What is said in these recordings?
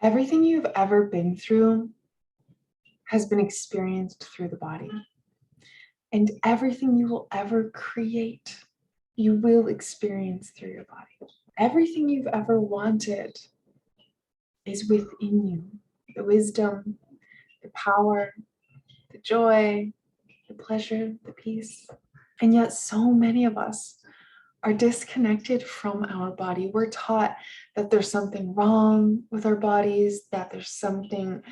Everything you've ever been through has been experienced through the body. And everything you will ever create, you will experience through your body. Everything you've ever wanted is within you. The wisdom, the power, the joy, the pleasure, the peace. And yet so many of us are disconnected from our body. We're taught that there's something wrong with our bodies, that there's something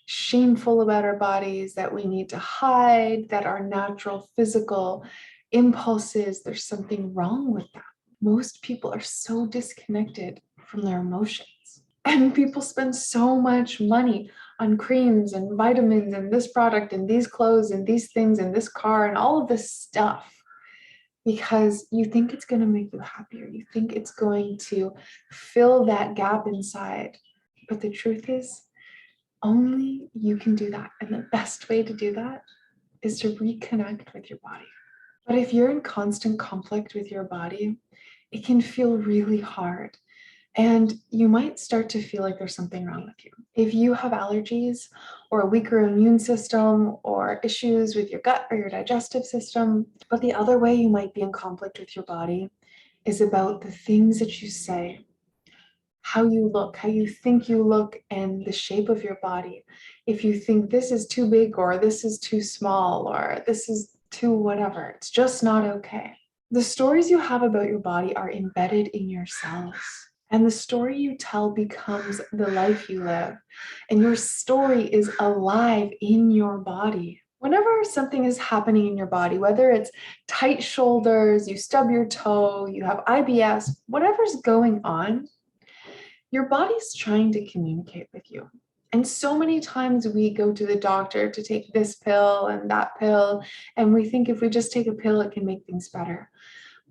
shameful about our bodies, that we need to hide, that our natural physical impulses, there's something wrong with that. Most people are so disconnected from their emotions. And people spend so much money on creams and vitamins and this product and these clothes and these things and this car and all of this stuff because you think it's going to make you happier. You think it's going to fill that gap inside. But the truth is, only you can do that. And the best way to do that is to reconnect with your body. But if you're in constant conflict with your body, it can feel really hard. And you might start to feel like there's something wrong with you. If you have allergies or a weaker immune system or issues with your gut or your digestive system, but the other way you might be in conflict with your body is about the things that you say, how you look, how you think you look, and the shape of your body. If you think this is too big or this is too small or this is too whatever, it's just not okay. The stories you have about your body are embedded in your cells. And the story you tell becomes the life you live. And your story is alive in your body. Whenever something is happening in your body, whether it's tight shoulders, you stub your toe, you have IBS, whatever's going on, your body's trying to communicate with you. And so many times we go to the doctor to take this pill and that pill, and we think if we just take a pill, it can make things better.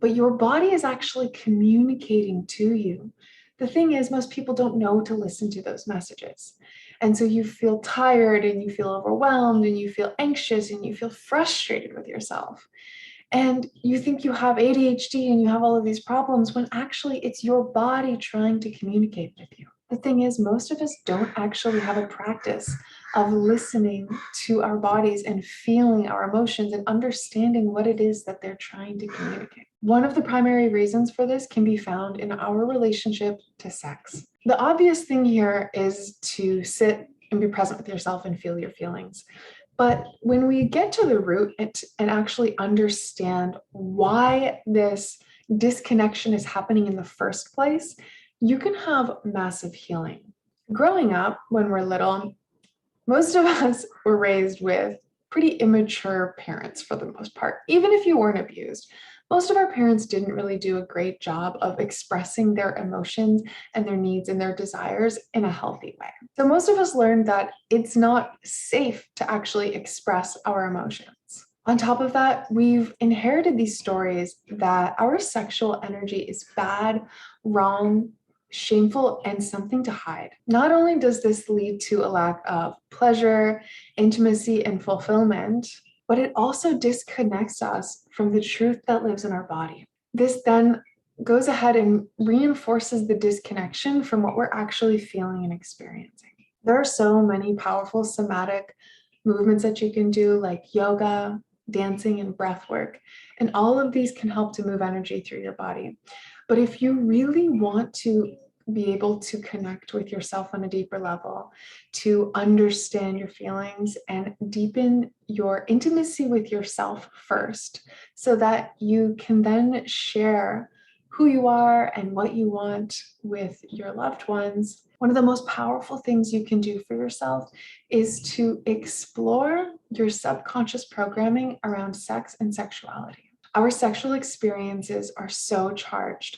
But your body is actually communicating to you. The thing is, most people don't know to listen to those messages. And so you feel tired and you feel overwhelmed and you feel anxious and you feel frustrated with yourself. And you think you have ADHD and you have all of these problems when actually it's your body trying to communicate with you. The thing is, most of us don't actually have a practice of listening to our bodies and feeling our emotions and understanding what it is that they're trying to communicate. One of the primary reasons for this can be found in our relationship to sex. The obvious thing here is to sit and be present with yourself and feel your feelings. But when we get to the root and actually understand why this disconnection is happening in the first place, you can have massive healing. Growing up, when we're little, most of us were raised with pretty immature parents for the most part. Even if you weren't abused, most of our parents didn't really do a great job of expressing their emotions and their needs and their desires in a healthy way. So most of us learned that it's not safe to actually express our emotions. On top of that, we've inherited these stories that our sexual energy is bad, wrong, shameful, and something to hide. Not only does this lead to a lack of pleasure, intimacy, and fulfillment, but it also disconnects us from the truth that lives in our body. This then goes ahead and reinforces the disconnection from what we're actually feeling and experiencing. There are so many powerful somatic movements that you can do, like yoga, dancing, and breath work. And all of these can help to move energy through your body. But if you really want to be able to connect with yourself on a deeper level, to understand your feelings and deepen your intimacy with yourself first, so that you can then share who you are and what you want with your loved ones, one of the most powerful things you can do for yourself is to explore your subconscious programming around sex and sexuality. Our sexual experiences are so charged,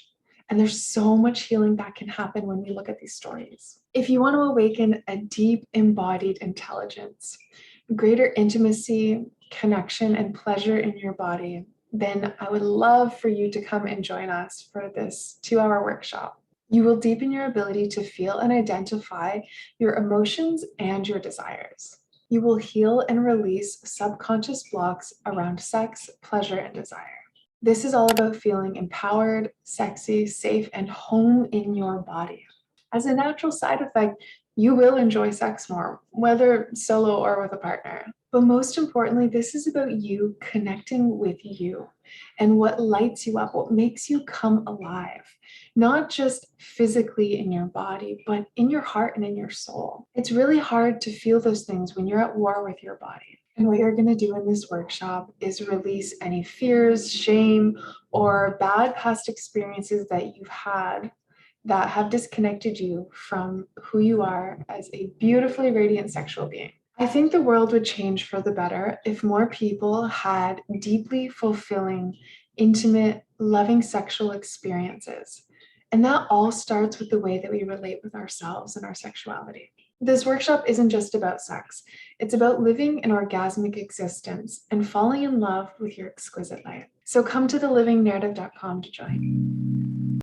and there's so much healing that can happen when we look at these stories. If you want to awaken a deep embodied intelligence, greater intimacy, connection, and pleasure in your body, then I would love for you to come and join us for this 2-hour workshop. You will deepen your ability to feel and identify your emotions and your desires. You will heal and release subconscious blocks around sex, pleasure, and desire. This is all about feeling empowered, sexy, safe, and home in your body. As a natural side effect, You will enjoy sex more, whether solo or with a partner. But most importantly, this is about you connecting with you and what lights you up, what makes you come alive, not just physically in your body, but in your heart and in your soul. It's really hard to feel those things when you're at war with your body. And what you're going to do in this workshop is release any fears, shame, or bad past experiences that you've had that have disconnected you from who you are as a beautifully radiant sexual being. I think the world would change for the better if more people had deeply fulfilling, intimate, loving sexual experiences. And that all starts with the way that we relate with ourselves and our sexuality. This workshop isn't just about sex. It's about living an orgasmic existence and falling in love with your exquisite life. So come to thelivingnarrative.com to join.